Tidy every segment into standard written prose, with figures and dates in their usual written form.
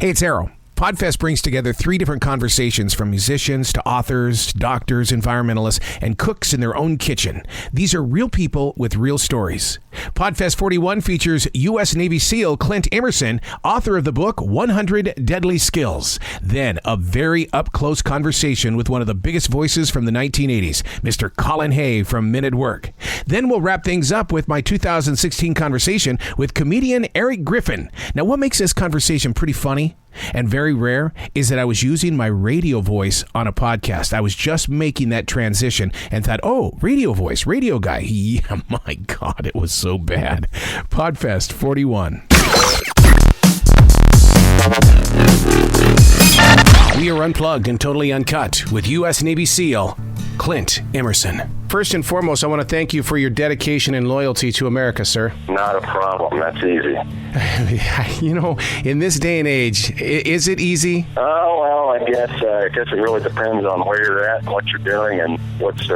Hey, it's Arroe. Podfest brings together 3 different conversations from musicians to authors, doctors, environmentalists, and cooks in their own kitchen. These are real people with real stories. Podfest 41 features U.S. Navy SEAL Clint Emerson, author of the book 100 Deadly Skills. Then a very up-close conversation with one of the biggest voices from the 1980s, Mr. Colin Hay from Men at Work. Then we'll wrap things up with my 2016 conversation with comedian Erik Griffin. Now, what makes this conversation pretty funny and very rare is that I was using my radio voice on a podcast. I was just making that transition and thought, oh, radio voice, radio guy. Yeah, my God, it was so bad. Podfest 41. We are unplugged and totally uncut with U.S. Navy SEAL Clint Emerson. First and foremost, I want to thank you for your dedication and loyalty to America, sir. Not a problem. That's easy. You know, in this day and age, is it easy? Oh, well, I guess it really depends on where you're at, what you're doing, and what's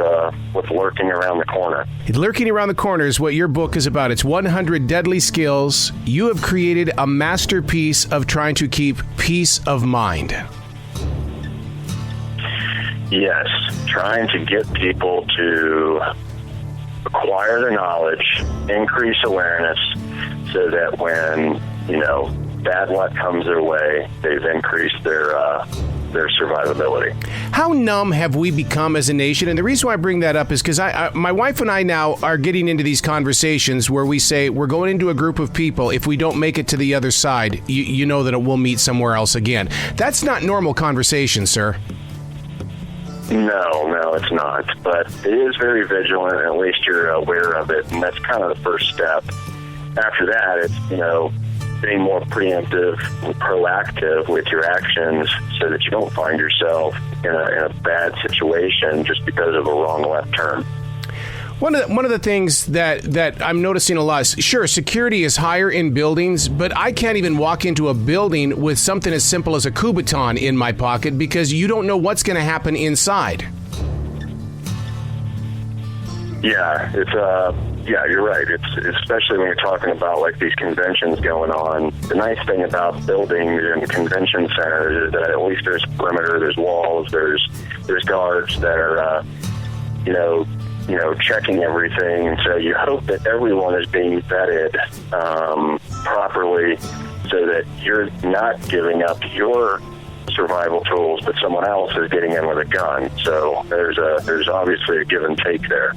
lurking around the corner. Lurking around the corner is what your book is about. It's 100 Deadly Skills. You have created a masterpiece of trying to keep peace of mind. Yes, trying to get people to acquire the knowledge, increase awareness, so that when, bad luck comes their way, they've increased their survivability. How numb have we become as a nation? And the reason why I bring that up is because my wife and I now are getting into these conversations where we say we're going into a group of people. If we don't make it to the other side, you know that we'll meet somewhere else again. That's not normal conversation, sir. No, it's not. But it is very vigilant, and at least you're aware of it, and that's kind of the first step. After that, it's, being more preemptive and proactive with your actions so that you don't find yourself in a bad situation just because of a wrong left turn. One of the things that I'm noticing a lot is, sure, security is higher in buildings, but I can't even walk into a building with something as simple as a Kubotan in my pocket because you don't know what's going to happen inside. Yeah, you're right. It's especially when you're talking about like these conventions going on. The nice thing about buildings and convention centers is that at least there's perimeter, there's walls, there's guards that are, checking everything. And so you hope that everyone is being vetted properly so that you're not giving up your survival tools, but someone else is getting in with a gun. So there's obviously a give and take there.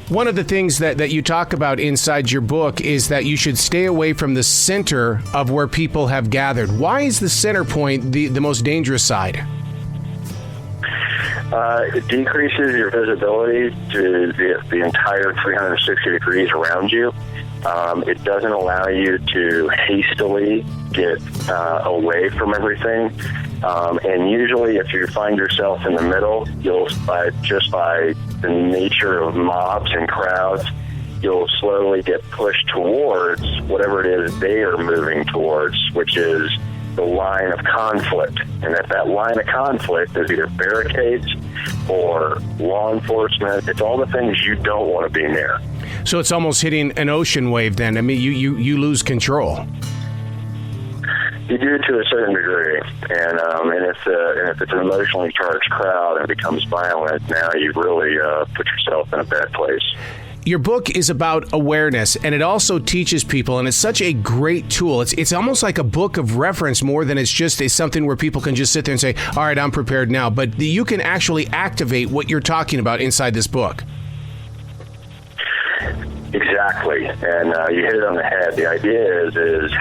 One of the things that you talk about inside your book is that you should stay away from the center of where people have gathered. Why is the center point the most dangerous side? It decreases your visibility to the entire 360 degrees around you. It doesn't allow you to hastily get away from everything. And usually if you find yourself in the middle, just by the nature of mobs and crowds, you'll slowly get pushed towards whatever it is they are moving towards, which is the line of conflict. And if that line of conflict is either barricades or law enforcement, it's all the things you don't want to be near. So it's almost hitting an ocean wave then. I mean, you lose control. You do to a certain degree, and if it's an emotionally charged crowd and it becomes violent, now you've really put yourself in a bad place. Your book is about awareness, and it also teaches people, and it's such a great tool. It's almost like a book of reference more than it's just something where people can just sit there and say, all right, I'm prepared now. But you can actually activate what you're talking about inside this book. Exactly, and you hit it on the head. The idea is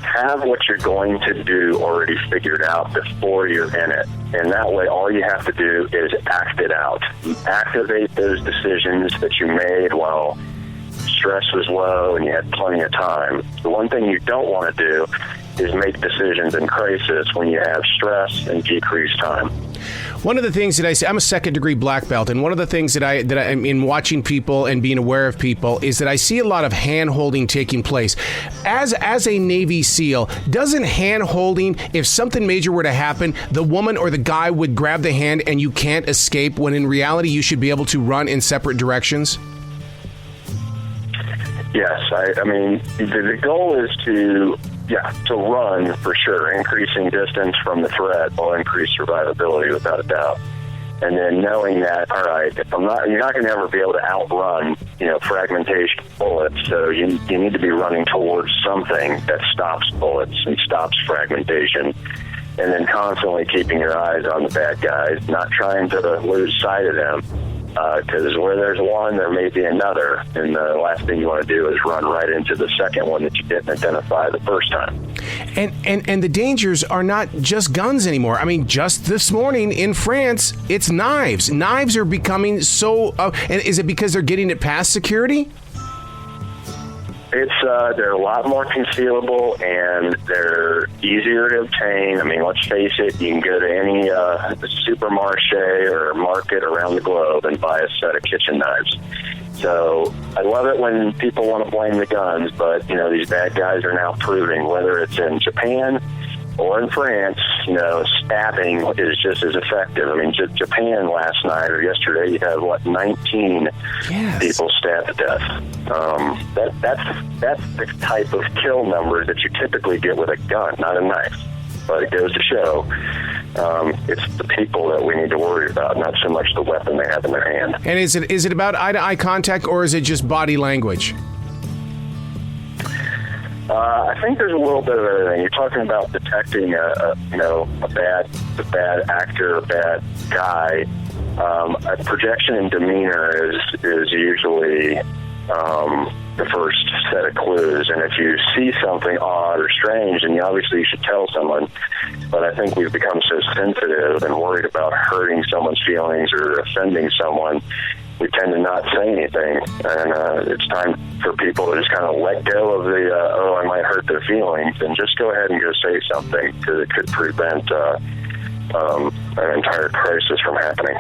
have what you're going to do already figured out before you're in it. And that way, all you have to do is act it out. Activate those decisions that you made while stress was low and you had plenty of time. The one thing you don't want to do is make decisions in crisis when you have stress and decreased time. One of the things that I say, I'm a second-degree black belt, and one of the things that I'm in watching people and being aware of people is that I see a lot of hand-holding taking place. As a Navy SEAL, doesn't hand-holding, if something major were to happen, the woman or the guy would grab the hand and you can't escape, when in reality you should be able to run in separate directions? Yes, I mean, the goal is to Yeah, to run for sure. Increasing distance from the threat will increase survivability without a doubt. And then knowing that, all right, if you're not going to ever be able to outrun, fragmentation of bullets. So you need to be running towards something that stops bullets and stops fragmentation. And then constantly keeping your eyes on the bad guys, not trying to lose sight of them. Because where there's one, there may be another. And the last thing you want to do is run right into the second one that you didn't identify the first time. And the dangers are not just guns anymore. I mean, just this morning in France, it's knives. Knives are becoming so... and is it because they're getting it past security? They're a lot more concealable, and they're easier to obtain. I mean, let's face it, you can go to any supermarché or market around the globe and buy a set of kitchen knives. So I love it when people want to blame the guns, but, these bad guys are now proving, whether it's in Japan or in France, stabbing is just as effective. I mean, Japan last night or yesterday, you had, 19 people stabbed to death. That's the type of kill numbers that you typically get with a gun, not a knife. But it goes to show it's the people that we need to worry about, not so much the weapon they have in their hand. And is it about eye-to-eye contact, or is it just body language? I think there's a little bit of everything. You're talking about detecting a bad actor, a bad guy. A projection in demeanor is usually the first set of clues. And if you see something odd or strange, then you should tell someone. But I think we've become so sensitive and worried about hurting someone's feelings or offending someone, we tend to not say anything. And it's time for people to just kind of let go of the, I might hurt their feelings, and just go ahead and go say something, because it could prevent an entire crisis from happening.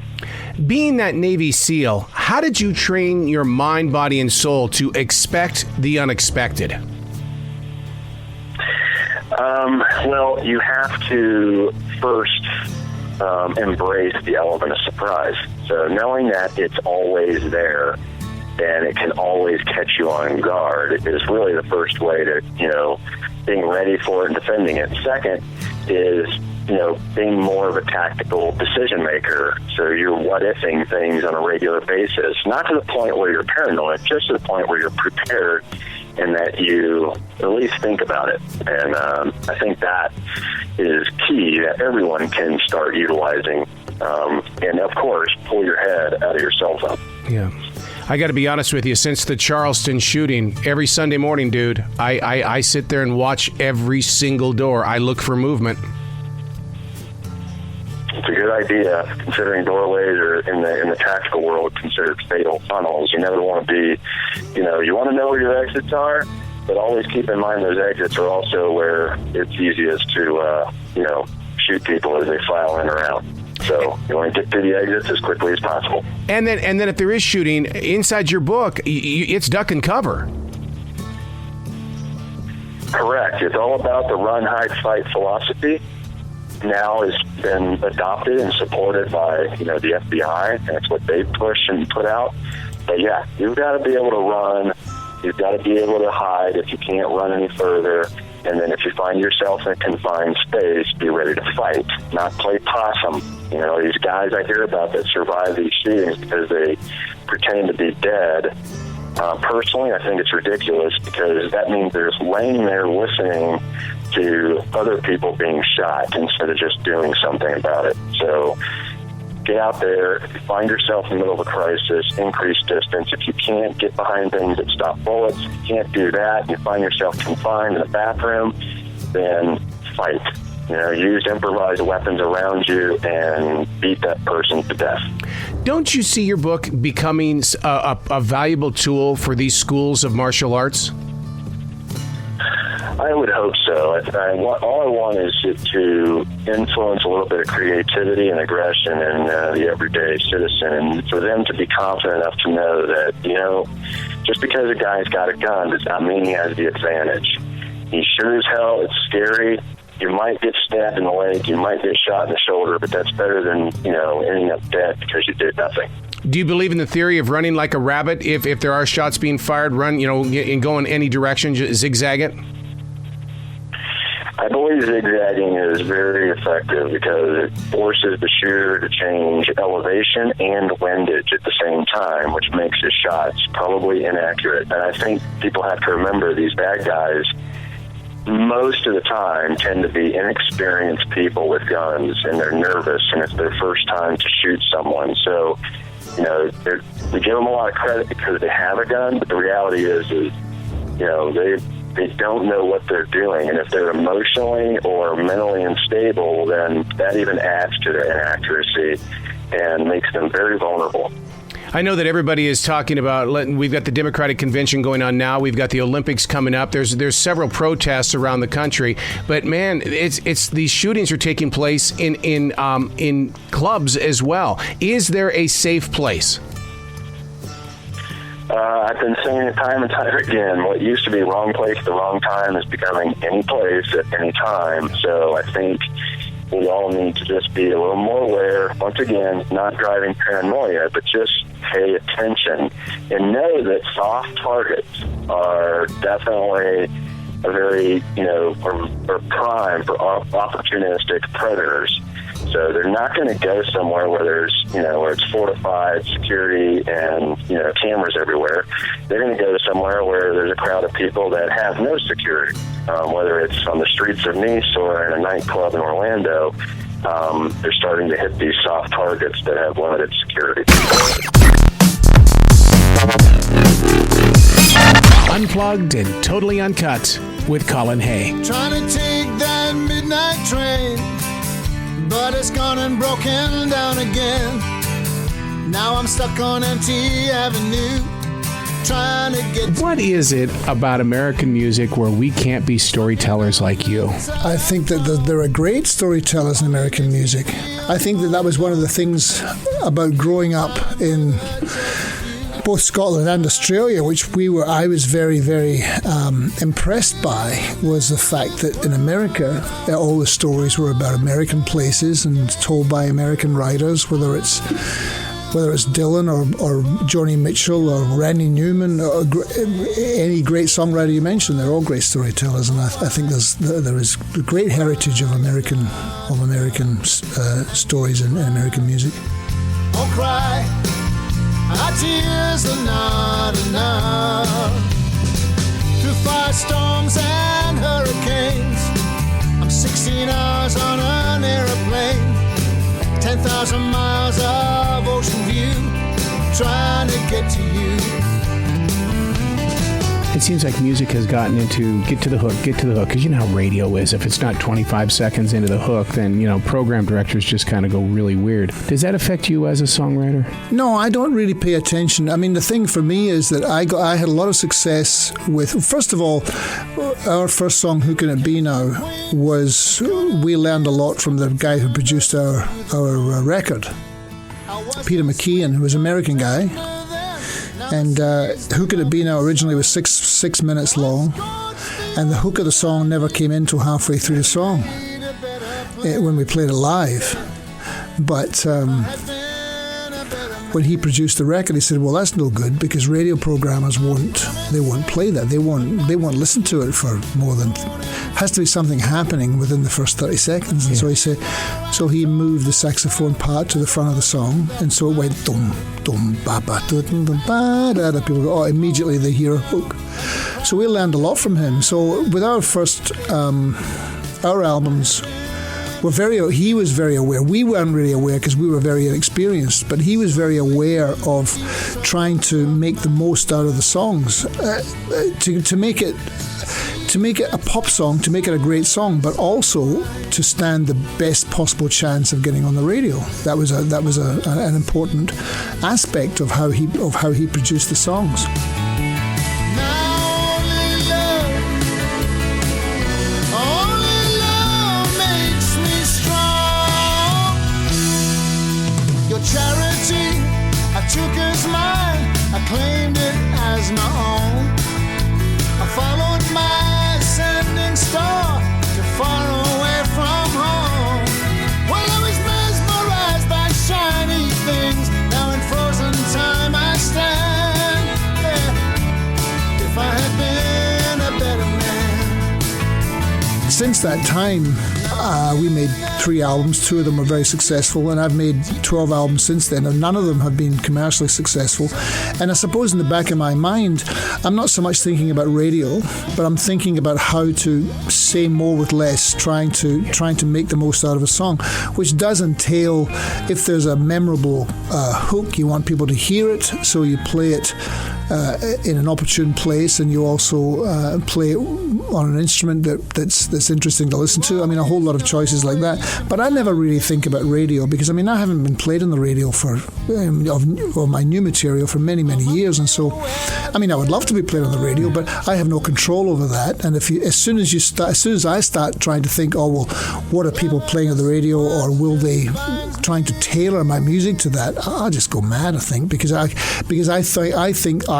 Being that Navy SEAL, how did you train your mind, body, and soul to expect the unexpected? Well, you have to first embrace the element of surprise. So knowing that it's always there and it can always catch you on guard is really the first way to, being ready for it and defending it. Second is, being more of a tactical decision maker. So you're what-ifing things on a regular basis, not to the point where you're paranoid, just to the point where you're prepared and that you at least think about it. And I think that is key, that everyone can start utilizing. And, of course, pull your head out of your cell phone. Yeah. I got to be honest with you, since the Charleston shooting, every Sunday morning, dude, I sit there and watch every single door. I look for movement. It's a good idea, considering doorways are in the tactical world considered fatal tunnels. You never want to be, you want to know where your exits are, but always keep in mind those exits are also where it's easiest to, shoot people as they file in or out. So you want to get to the exits as quickly as possible. And then if there is shooting, inside your book, it's duck and cover. Correct. It's all about the run, hide, fight philosophy. Now has been adopted and supported by, the FBI. That's what they push and put out. But yeah, you've got to be able to run. You've got to be able to hide if you can't run any further. And then if you find yourself in a confined space, be ready to fight, not play possum. These guys I hear about that survive these shootings because they pretend to be dead. Personally, I think it's ridiculous, because that means they're just laying there listening to other people being shot instead of just doing something about it. So get out there. If you find yourself in the middle of a crisis, increase distance. If you can't get behind things that stop bullets, if you can't do that, and you find yourself confined in a bathroom, then fight. Use improvised weapons around you and beat that person to death. Don't you see your book becoming a valuable tool for these schools of martial arts? I would hope so. All I want is to influence a little bit of creativity and aggression in the everyday citizen, and for them to be confident enough to know that, just because a guy's got a gun does not mean he has the advantage. He sure as hell, it's scary. You might get stabbed in the leg, you might get shot in the shoulder, but that's better than, ending up dead because you did nothing. Do you believe in the theory of running like a rabbit? If there are shots being fired, run, and go in any direction, zigzag it? I believe zigzagging is very effective because it forces the shooter to change elevation and windage at the same time, which makes his shots probably inaccurate. And I think people have to remember these bad guys most of the time tend to be inexperienced people with guns, and they're nervous, and it's their first time to shoot someone. So, you know, we give them a lot of credit because they have a gun, but the reality is you know, they don't know what they're doing, and if they're emotionally or mentally unstable, then that even adds to their inaccuracy and makes them very vulnerable. I know that everybody is talking about, we've got the Democratic Convention going on now. We've got the Olympics coming up. There's several protests around the country. But, man, it's these shootings are taking place in clubs as well. Is there a safe place? I've been saying it time and time again. What used to be wrong place at the wrong time is becoming any place at any time. So I think we all need to just be a little more aware. Once again, not driving paranoia, but just pay attention and know that soft targets are definitely a very, you know, or prime for opportunistic predators. So they're not going to go somewhere where there's, you know, where it's fortified security and, you know, cameras everywhere. They're going to go somewhere where there's a crowd of people that have no security, whether it's on the streets of Nice or in a nightclub in Orlando. They're starting to hit these soft targets that have limited security. Unplugged and totally uncut with Colin Hay. Trying to take that midnight train, but it's gone and broken down again. Now I'm stuck on empty avenue, trying to get... What is it about American music where we can't be storytellers like you? I think that there are great storytellers in American music. I think that was one of the things about growing up in both Scotland and Australia, which I was very, very impressed by, was the fact that in America, all the stories were about American places and told by American writers, whether it's Dylan or Johnny Mitchell or Randy Newman or any great songwriter you mentioned. They're all great storytellers, and I think there is a great heritage of American stories in American music. Don't cry. Our tears are not enough. Through firestorms and hurricanes, I'm 16 hours on an airplane, 10,000 miles of ocean view, trying to get to you. It seems like music has gotten into get to the hook, because you know how radio is. If it's not 25 seconds into the hook, then, you know, program directors just kind of go really weird. Does that affect you as a songwriter? No, I don't really pay attention. I mean, the thing for me is that I had a lot of success with, first of all, our first song, Who Can It Be Now, we learned a lot from the guy who produced our record, Peter McKeon, who was an American guy. And Who Could It Be Now originally was six minutes long, and the hook of the song never came in till halfway through the song when we played it live. But when he produced the record, he said, "Well, that's no good because radio programmers won't play that. They won't listen to it for more than. Has to be something happening within the first 30 seconds." And so he said, so he moved the saxophone part to the front of the song, and so it went dum dum ba ba dum dum ba da da. People go, oh, immediately they hear a hook. So we learned a lot from him. So with our first, our albums. He was very aware. We weren't really aware because we were very inexperienced, but he was very aware of trying to make the most out of the songs, to make it a pop song, to make it a great song, but also to stand the best possible chance of getting on the radio. That was an important aspect of how he produced the songs. Charity, I took as mine, I claimed it as my own. I followed my ascending star to far away from home. Well, I was mesmerized by shiny things. Now in frozen time I stand, yeah, since that time, we made 3 albums. 2 of them were very successful, and I've made 12 albums since then, and none of them have been commercially successful. And I suppose in the back of my mind, I'm not so much thinking about radio, but I'm thinking about how to say more with less, trying to make the most out of a song, which does entail, if there's a memorable hook, you want people to hear it, so you play it in an opportune place, and you also play it on an instrument that's interesting to listen to. I mean, a whole lot of choices like that. But I never really think about radio because, I mean, I haven't been played on the radio for of my new material for many, many years, and so, I mean, I would love to be played on the radio, but I have no control over that. And as soon as I start trying to think, oh well, what are people playing on the radio, or will they trying to tailor my music to that, I'll just go mad, I think, because I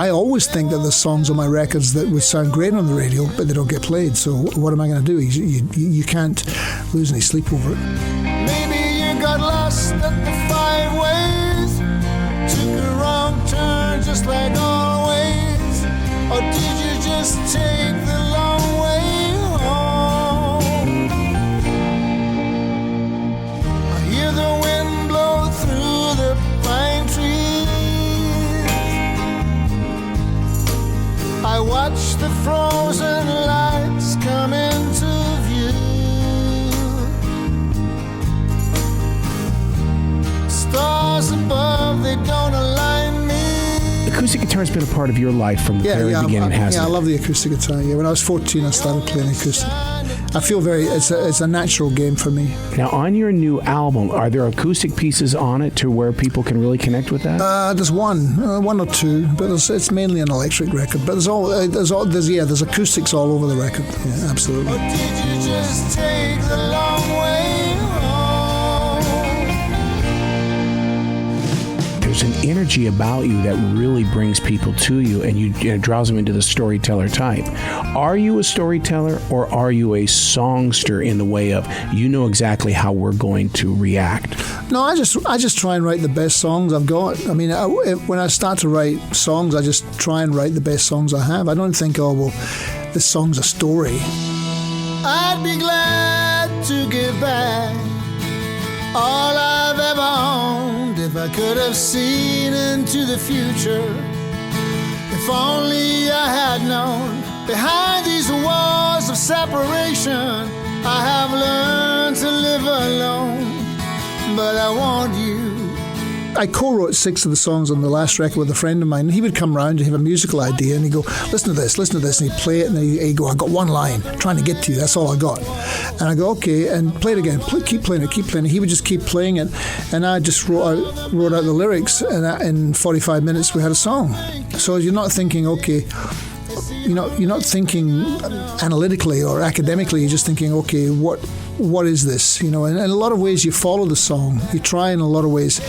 always think that there's songs on my records that would sound great on the radio, but they don't get played. So what am I going to do? You can't lose any sleep over it. Maybe you got lost at the 5 ways, took a wrong turn just like always, or did you just take the long way home? I hear the wind blow through the pine trees, I watch the frozen lights come into view. Stars above, they don't align me. Acoustic guitar has been a part of your life from the very beginning, hasn't it? I love the acoustic guitar. Yeah, when I was 14, I started playing acoustic. I feel it's a natural game for me. Now, on your new album, are there acoustic pieces on it to where people can really connect with that? There's one or two, but it's mainly an electric record. But there's acoustics all over the record. Yeah, absolutely. Or did you just take the long way home? There's an energy about you that really brings people to you, and it draws them into the storyteller type. Are you a storyteller, or are you a songster in the way of, you know exactly how we're going to react? No, I just try and write the best songs I've got. I mean, when I start to write songs, I just try and write the best songs I have. I don't think, oh, well, this song's a story. I'd be glad to give back all I've ever owned if I could have seen into the future. If only I had known. Behind these walls of separation, I have learned to live alone, but I want you. I co-wrote 6 of the songs on the last record with a friend of mine, and he would come round and have a musical idea, and he'd go, listen to this, and he'd play it, and he'd go, I got one line, trying to get to you, that's all I got. And I go, okay, and play it again, keep playing it. He would just keep playing it, and I just wrote out the lyrics, and in 45 minutes we had a song. So you're not thinking, okay, you're not thinking analytically or academically, you're just thinking, okay, what is this? And in a lot of ways you follow the song. You try in a lot of ways.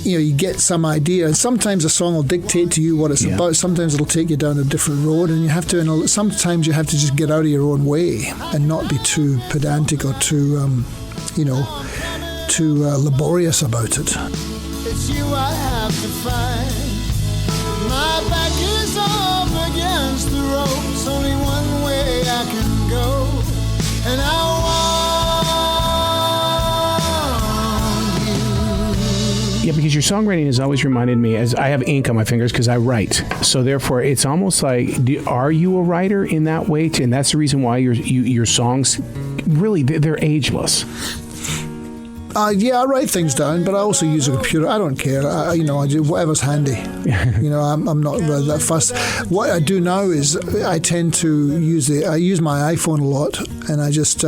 You get some idea, and sometimes a song will dictate to you what it's about. Sometimes it'll take you down a different road, and sometimes you have to just get out of your own way and not be too pedantic or too laborious about it. It's you I have to find. My back is up against the ropes, only one way I can go, and I want Yeah, because your songwriting has always reminded me, as I have ink on my fingers because I write. So therefore, it's almost like, are you a writer in that way? And that's the reason why your songs, really, they're ageless. I write things down, but I also use a computer. I don't care. I do whatever's handy. I'm not that fussed. What I do now is I tend to use my iPhone a lot, and I just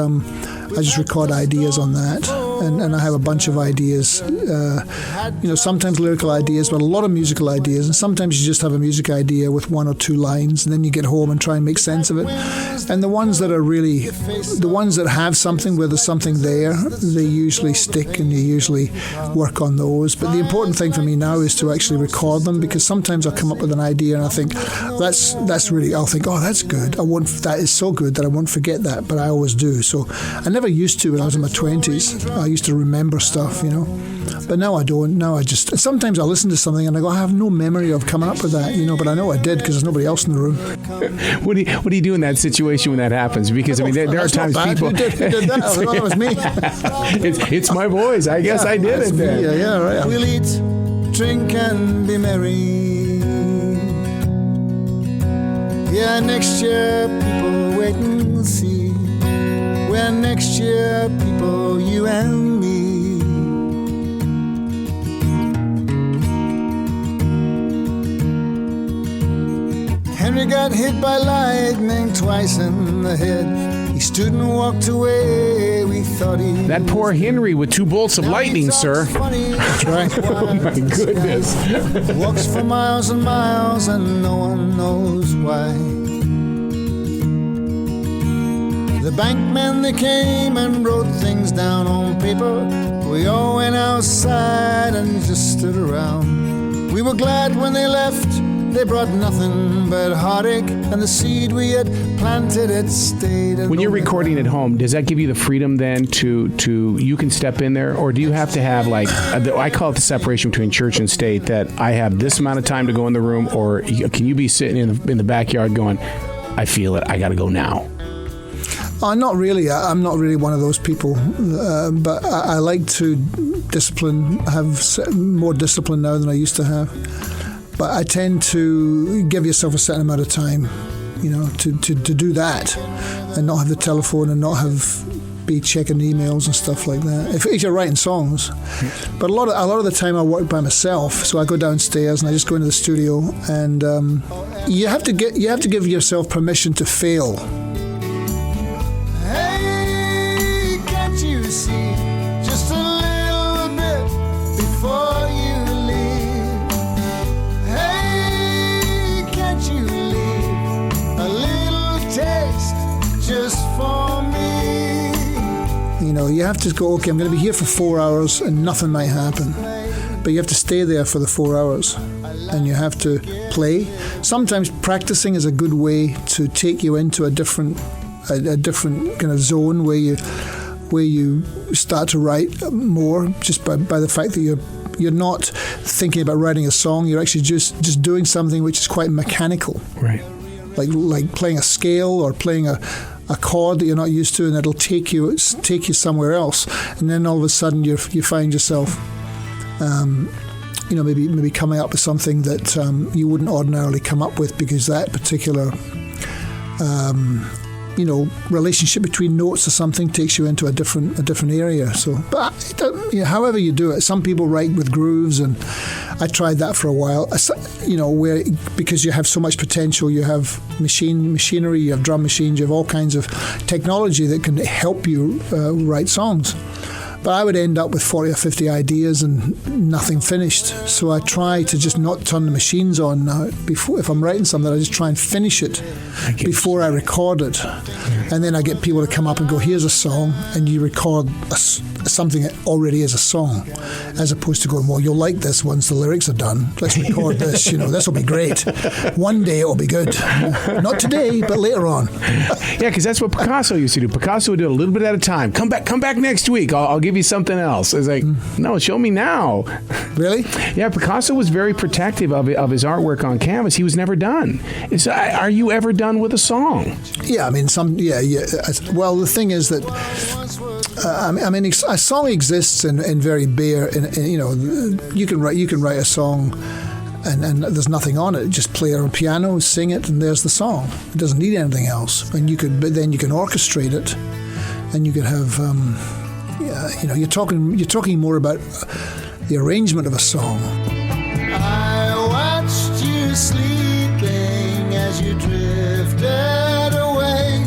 record ideas on that, and I have a bunch of ideas. Sometimes lyrical ideas, but a lot of musical ideas, and sometimes you just have a music idea with 1 or 2 lines, and then you get home and try and make sense of it. And the ones that have something, where there's something there, they usually stick, and you usually work on those. But the important thing for me now is to actually record them, because sometimes I'll come up with an idea and I think I'll think, oh, that's good. That is so good that I won't forget that, but I always do. So I never used to when I was in my 20s. I used to remember stuff, you know. But now I don't. Now I just, sometimes I listen to something and I go, I have no memory of coming up with that, you know, but I know I did because there's nobody else in the room. What do you do in that situation when that happens? Because, I mean, there are times people... Who did that? I thought it was me. it's my voice. I guess I did it then. Yeah, right. We'll eat, drink, and be merry. Yeah, next year, people wait and see. Where next year, people, you and me. Henry got hit by lightning twice in the head. He stood and walked away. We thought he... That poor Henry with 2 bolts of lightning, sir. That's right. Oh, my goodness. Walks for miles and miles and no one knows why. The bankmen, they came and wrote things down on paper. We all went outside and just stood around. We were glad when they left. They brought nothing but heartache, and the seed we had planted, it stayed. When you're recording at home, does that give you the freedom then to you can step in there, or do you have to have, like, I call it the separation between church and state, that I have this amount of time to go in the room, or can you be sitting in the backyard going, I feel it, I got to go now? Not really. I'm not really one of those people, but I like to have more discipline now than I used to have. But I tend to give yourself a certain amount of time, you know, to do that, and not have the telephone and not be checking emails and stuff like that. If you're writing songs, but a lot of the time I work by myself, so I go downstairs and I just go into the studio, and you have to give yourself permission to fail. Hey, can't you see just a little bit before you leave? Hey, can't you leave a little taste just for me? You know, you have to go, okay, I'm going to be here for 4 hours and nothing might happen. But you have to stay there for the 4 hours and you have to play. Sometimes practicing is a good way to take you into a different kind of zone where you start to write more, just by the fact that you're not thinking about writing a song. You're actually just doing something which is quite mechanical, right? Like playing a scale or playing a chord that you're not used to, and it'll take you somewhere else. And then all of a sudden you find yourself, maybe coming up with something that you wouldn't ordinarily come up with, because that particular relationship between notes or something takes you into a different area. So, but however you do it, some people write with grooves, and I tried that for a while. Where, because you have so much potential, you have machinery, you have drum machines, you have all kinds of technology that can help you write songs. But I would end up with 40 or 50 ideas and nothing finished. So I try to just not turn the machines on now. If I'm writing something, I just try and finish it before I record it. And then I get people to come up and go, here's a song, and you record something that already is a song, as opposed to going, well, you'll like this once the lyrics are done. Let's record this, this will be great. One day it will be good. Not today, but later on. Yeah, because that's what Picasso used to do. Picasso would do it a little bit at a time. Come back next week. I'll give you something else. It's like, no, show me now. Really? Yeah, Picasso was very protective of his artwork on canvas. He was never done. So, are you ever done with a song? Yeah, I mean, well, the thing is that, a song exists in very bare, you can write a song and there's nothing on it. Just play it on piano, sing it, and there's the song. It doesn't need anything else. And but then you can orchestrate it, and you can have, you're talking more about the arrangement of a song. I watched you sleeping as you drifted away.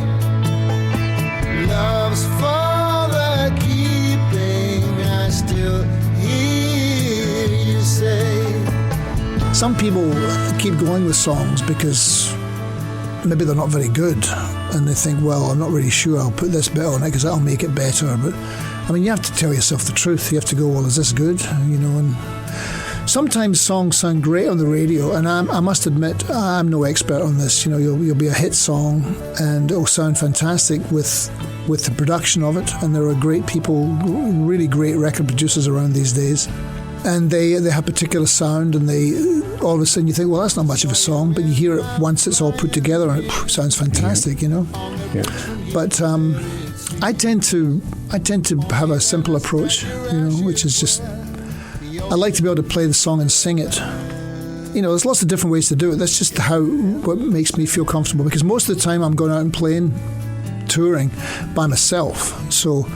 Love's for the keeping, I still hear you say. Some people keep going with songs because maybe they're not very good, and they think, well, I'm not really sure, I'll put this bit on it because that'll make it better. But you have to tell yourself the truth. You have to go, well, is this good? And sometimes songs sound great on the radio, and I must admit, I'm no expert on this. You'll be a hit song and it'll sound fantastic with with the production of it, and there are great people, really great record producers around these days, and they have particular sound, and they all of a sudden you think, well, that's not much of a song, but you hear it once it's all put together and it sounds fantastic, you know. Yeah. But I tend to have a simple approach, you know, which is just I like to be able to play the song and sing it. You know, there's lots of different ways to do it. That's just what makes me feel comfortable, because most of the time I'm going out and playing, touring by myself. So,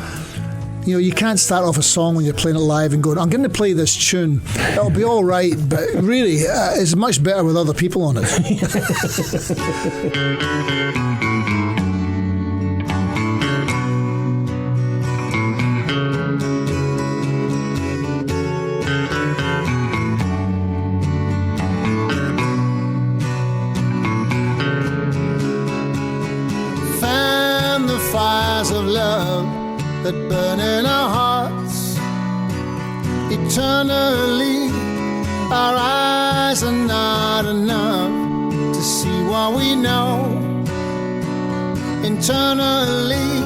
you know, you can't start off a song when you're playing it live and going, I'm going to play this tune. It'll be all right, but really, it's much better with other people on it. Fan the fires of love that burn in our hearts eternally. Our eyes are not enough to see what we know internally.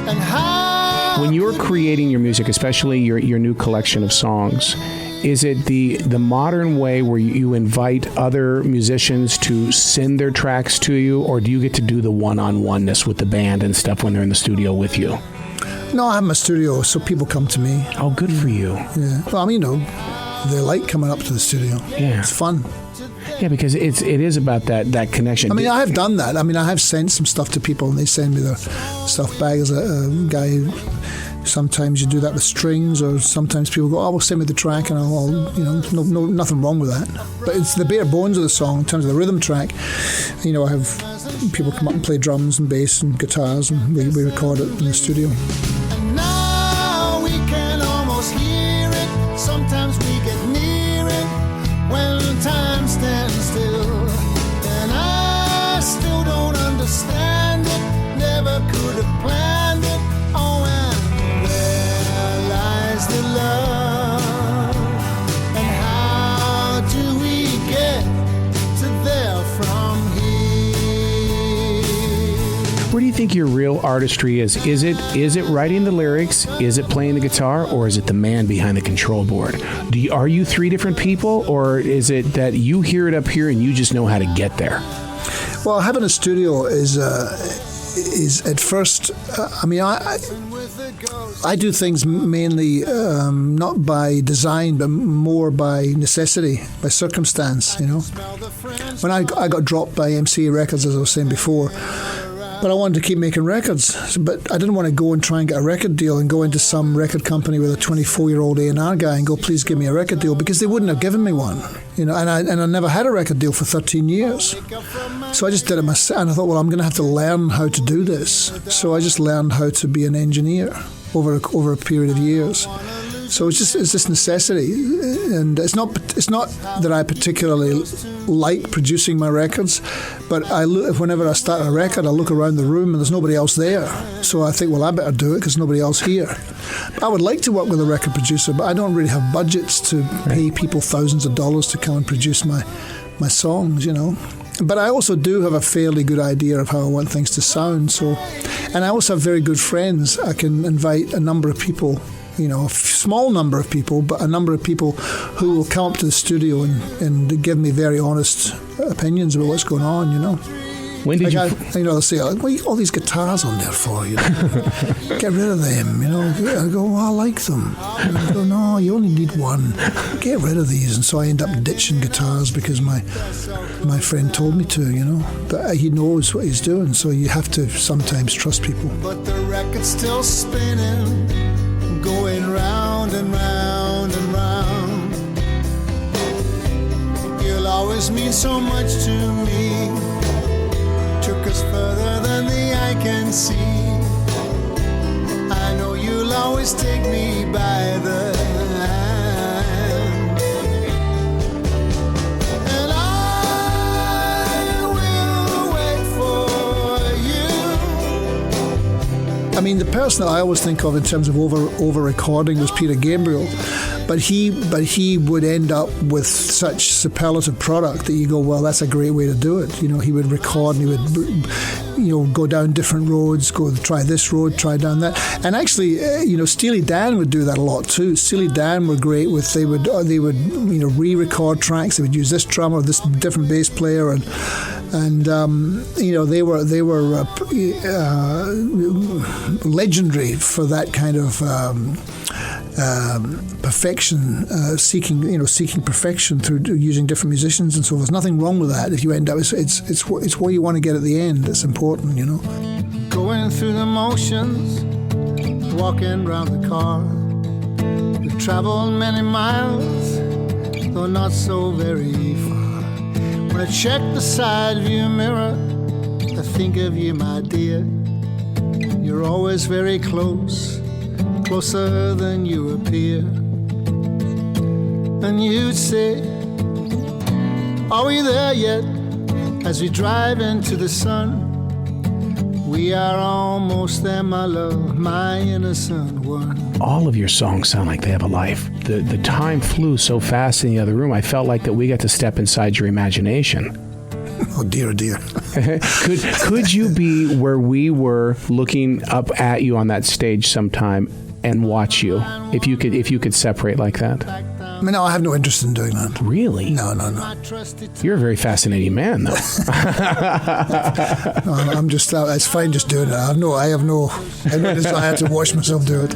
And how when you're creating your music, especially your new collection of songs, is it the modern way where you invite other musicians to send their tracks to you, or do you get to do the one-on-oneness with the band and stuff when they're in the studio with you? No, I have my studio, so people come to me. Oh, good for you. Yeah. Well, I mean, you know, they like coming up to the studio. Yeah. It's fun. Yeah, because it is about that connection. I mean, I have done that. I mean, I have sent some stuff to people, and they send me their stuff back. As a guy who, sometimes you do that with strings, or sometimes people go, oh, well, send me the track, and I'll you know, no, nothing wrong with that. But it's the bare bones of the song in terms of the rhythm track. You know, I have people come up and play drums and bass and guitars, and we record it in the studio. And now we can almost hear it. Sometimes we get near it when time stands still. And I still don't understand it. Never could have planned it. Oh, and where lies the love? And how do we get to there from here? Where do you think your real artistry is? Is it writing the lyrics? Is it playing the guitar? Or is it the man behind the control board? Are you three different people? Or is it that you hear it up here and you just know how to get there? Well, having a studio is at first, I mean, I do things mainly not by design, but more by necessity, by circumstance, you know. When I got dropped by MCA Records, as I was saying before, but I wanted to keep making records. But I didn't want to go and try and get a record deal and go into some record company with a 24-year-old A&R guy and go, please give me a record deal, because they wouldn't have given me one. You know, and I never had a record deal for 13 years. So I just did it myself, and I thought, well, I'm going to have to learn how to do this. So I just learned how to be an engineer over a period of years. So it's just necessity, and it's not that I particularly like producing my records, but whenever I start a record, I look around the room and there's nobody else there. So I think, well, I better do it because nobody else here. I would like to work with a record producer, but I don't really have budgets to pay people thousands of dollars to come and produce my songs, you know. But I also do have a fairly good idea of how I want things to sound. So, and I also have very good friends. I can invite a number of people, you know, a small number of people, but a number of people who will come up to the studio and give me very honest opinions about what's going on, you know. When did they'll say, what are all these guitars on there for? You know? Get rid of them, you know. I go, well, I like them. And I go, no, you only need one. Get rid of these. And so I end up ditching guitars because my friend told me to, you know. But he knows what he's doing, so you have to sometimes trust people. But the record's still spinning, going round and round and round. You'll always mean so much to me. Took us further than the eye can see. I know you'll always take me by the hand, and I will wait for you. I mean, the person that I always think of in terms of over recording was Peter Gabriel. But he would end up with such superlative product that you go, well, that's a great way to do it. You know, he would record and he would, go down different roads, try this road, try down that. And actually, Steely Dan would do that a lot too. Steely Dan were great with they would re-record tracks. They would use this drummer, this different bass player, and they were legendary for that kind of perfection, seeking perfection through using different musicians and so forth. There's nothing wrong with that. If you end up, it's what you want to get at the end. It's important, Going through the motions, walking round the car. We've traveled many miles, though not so very far. When I check the side view mirror, I think of you, my dear. You're always very close, closer than you appear. And you'd say, are we there yet? As we drive into the sun, we are almost there, my love, my innocent one. All of your songs sound like they have a life. The time flew so fast in the other room, I felt like that we got to step inside your imagination. Oh dear, oh dear. Could you be where we were, looking up at you on that stage sometime and watch you, if you could separate like that? I mean, no, I have no interest in doing that. Really? No. You're a very fascinating man, though. No, I'm just, it's fine just doing it. I have no desire to watch myself do it.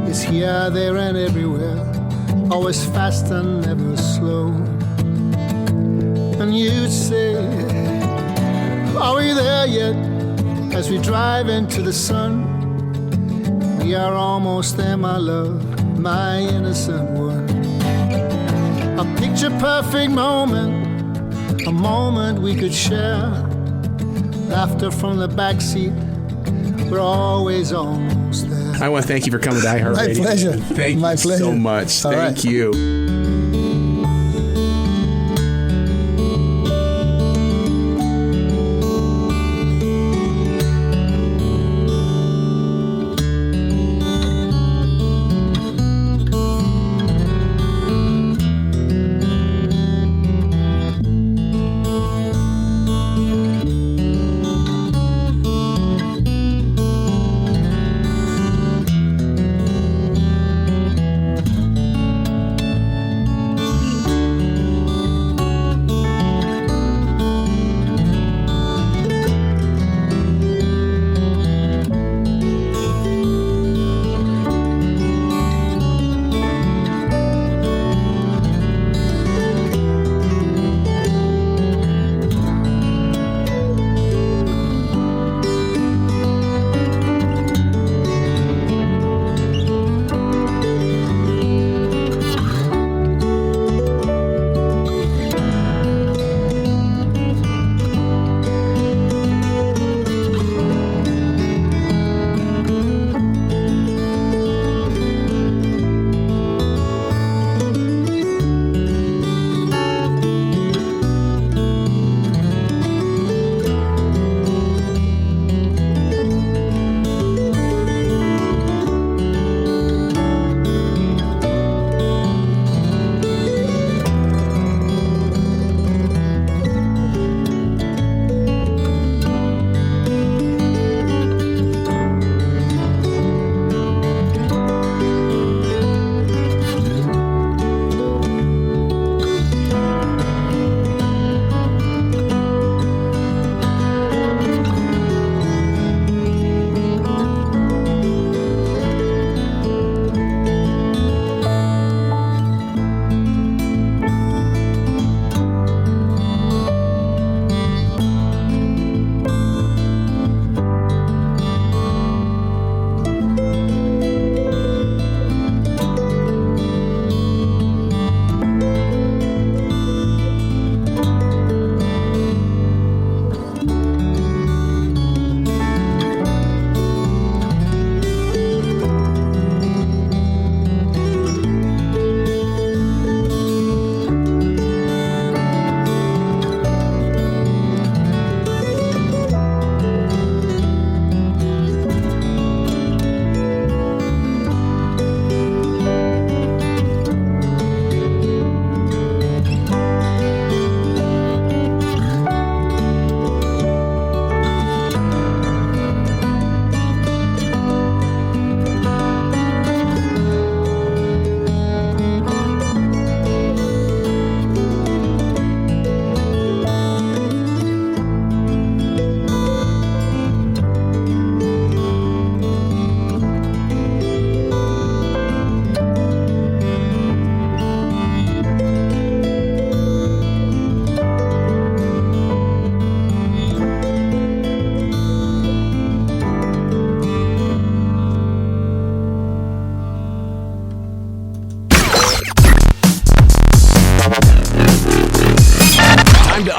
It's here, there, and everywhere, always fast and never slow. And you'd say, are we there yet? As we drive into the sun, we are almost there, my love, my innocent one. A picture perfect moment, a moment we could share. Laughter from the backseat, we're always almost there. I want to thank you for coming to iHeartRadio. My pleasure. Thank My you pleasure. so much. All Thank right. you.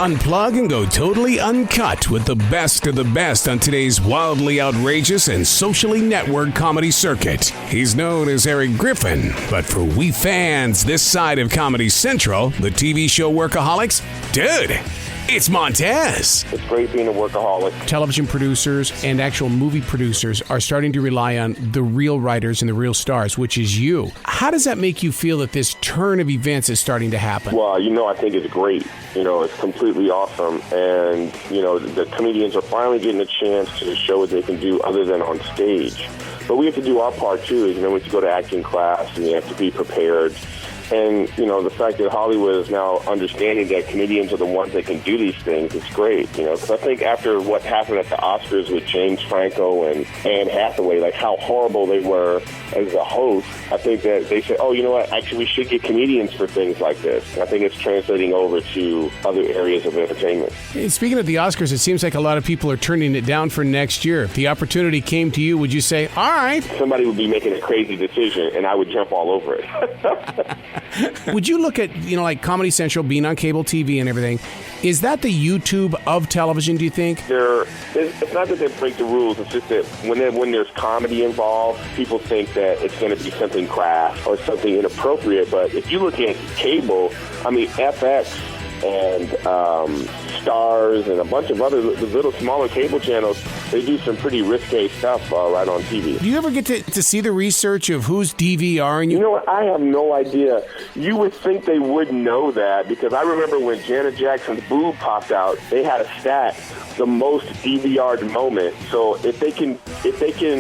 Unplug and go totally uncut with the best of the best on today's wildly outrageous and socially networked comedy circuit. He's known as Erik Griffin, but for we fans this side of Comedy Central, the TV show Workaholics, dude, it's Montez. It's great being a workaholic. Television producers and actual movie producers are starting to rely on the real writers and the real stars, which is you. How does that make you feel that this turn of events is starting to happen? Well, I think it's great. It's completely awesome. And, the comedians are finally getting a chance to show what they can do other than on stage. But we have to do our part, too. We have to go to acting class, and you have to be prepared. And, the fact that Hollywood is now understanding that comedians are the ones that can do these things, it's great, because I think after what happened at the Oscars with James Franco and Anne Hathaway, like how horrible they were as a host, I think that they said, oh, you know what, actually we should get comedians for things like this. And I think it's translating over to other areas of entertainment. Speaking of the Oscars, it seems like a lot of people are turning it down for next year. If the opportunity came to you, would you say, all right? Somebody would be making a crazy decision, and I would jump all over it. Would you look at, like Comedy Central being on cable TV and everything, is that the YouTube of television, do you think? It's not that they break the rules, it's just that when there's comedy involved, people think that it's going to be something crass or something inappropriate. But if you look at cable, FX and Stars and a bunch of other little smaller cable channels, they do some pretty risque stuff right on TV. Do you ever get to see the research of who's DVRing you? You know what? I have no idea. You would think they would know that, because I remember when Janet Jackson's boob popped out, they had a stat, the most DVR'd moment. So if they can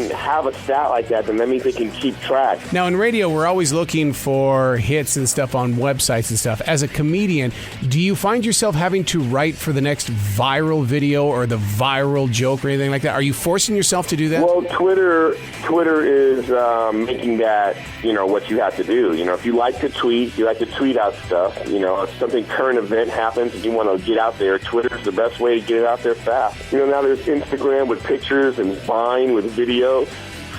have a stat like that, then that means they can keep track. Now in radio, we're always looking for hits and stuff on websites and stuff. As a comedian, do you find yourself having to write for the next viral video or the viral joke or anything like that? Are you forcing yourself to do that? Well, Twitter is making that, what you have to do. If you like to tweet, you like to tweet out stuff. If something current event happens and you want to get out there, Twitter's the best way to get it out there fast. Now there's Instagram with pictures and Vine with video.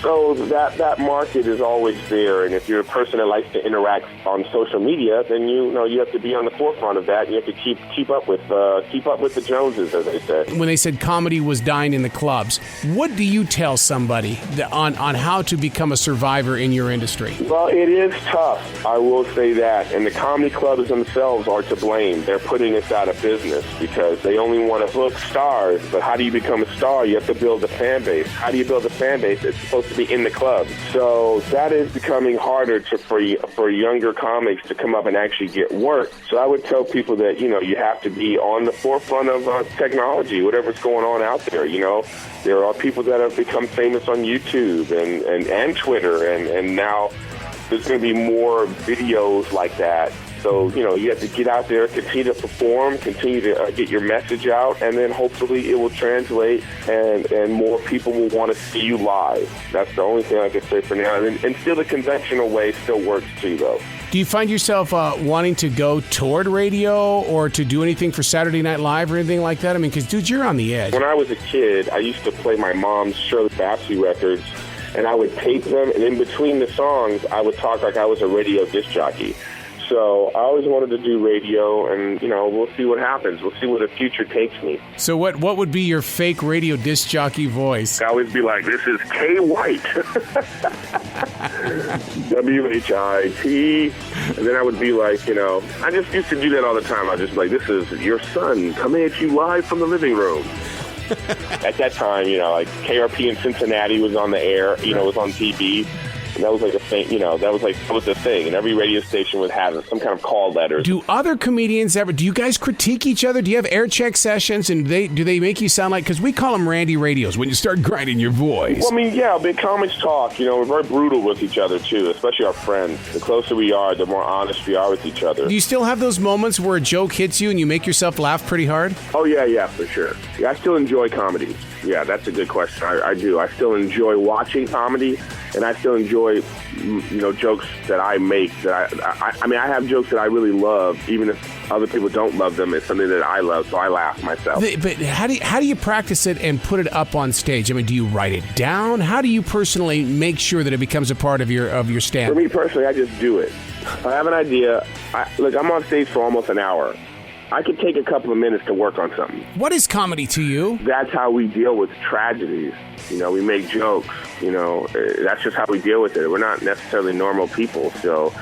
So that market is always there, and if you're a person that likes to interact on social media, then you have to be on the forefront of that. And you have to keep up with the Joneses, as they said. When they said comedy was dying in the clubs, what do you tell somebody on how to become a survivor in your industry? Well, it is tough. I will say that, and the comedy clubs themselves are to blame. They're putting us out of business because they only want to book stars. But how do you become a star? You have to build a fan base. How do you build a fan base? It's supposed to be in the club. So that is becoming harder for younger comics to come up and actually get work. So I would tell people that, you have to be on the forefront of technology, whatever's going on out there. There are people that have become famous on YouTube and Twitter, and now there's going to be more videos like that. So, you have to get out there, continue to perform, continue to get your message out, and then hopefully it will translate and more people will want to see you live. That's the only thing I can say for now. And still the conventional way still works too, though. Do you find yourself wanting to go toward radio or to do anything for Saturday Night Live or anything like that? Because, dude, you're on the edge. When I was a kid, I used to play my mom's Shirley Bassey records, and I would tape them, and in between the songs, I would talk like I was a radio disc jockey. So I always wanted to do radio, and, we'll see what happens. We'll see where the future takes me. So what would be your fake radio disc jockey voice? I always be like, this is K. White. WHIT. And then I would be like, I just used to do that all the time. I was just like, this is your son coming at you live from the living room. At that time, like KRP in Cincinnati was on the air, was on TV. And that was like a thing, that was the thing. And every radio station would have some kind of call letters. Do other comedians do you guys critique each other? Do you have air check sessions? And do they make you sound like, because we call them Randy Radios when you start grinding your voice? Well, big comics talk. We're very brutal with each other, too, especially our friends. The closer we are, the more honest we are with each other. Do you still have those moments where a joke hits you and you make yourself laugh pretty hard? Oh, yeah, for sure. Yeah, I still enjoy comedy. Yeah, that's a good question. I do. I still enjoy watching comedy, and I still enjoy, jokes that I make. That I have jokes that I really love, even if other people don't love them. It's something that I love, so I laugh myself. But how do you practice it and put it up on stage? Do you write it down? How do you personally make sure that it becomes a part of your stand-up? For me personally, I just do it. I have an idea. I'm on stage for almost an hour. I could take a couple of minutes to work on something. What is comedy to you? That's how we deal with tragedies. We make jokes. That's just how we deal with it. We're not necessarily normal people. So,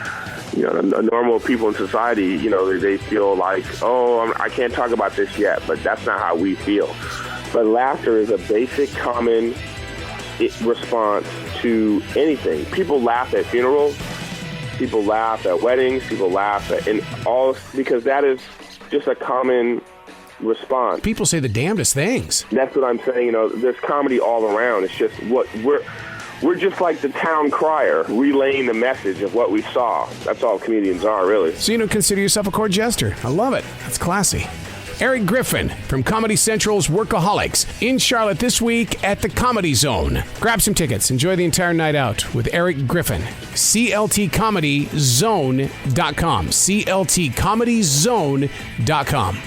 normal people in society, they feel like, I can't talk about this yet. But that's not how we feel. But laughter is a basic, common response to anything. People laugh at funerals. People laugh at weddings. People laugh because that is just a common response. People say the damnedest things. That's what I'm saying. There's comedy all around. It's just we're just like the town crier, relaying the message of what we saw. That's all comedians are, really. So you don't consider yourself a court jester. I love it. That's classy. Erik Griffin from Comedy Central's Workaholics in Charlotte this week at the Comedy Zone. Grab some tickets. Enjoy the entire night out with Erik Griffin. CLTComedyZone.com. CLTComedyZone.com.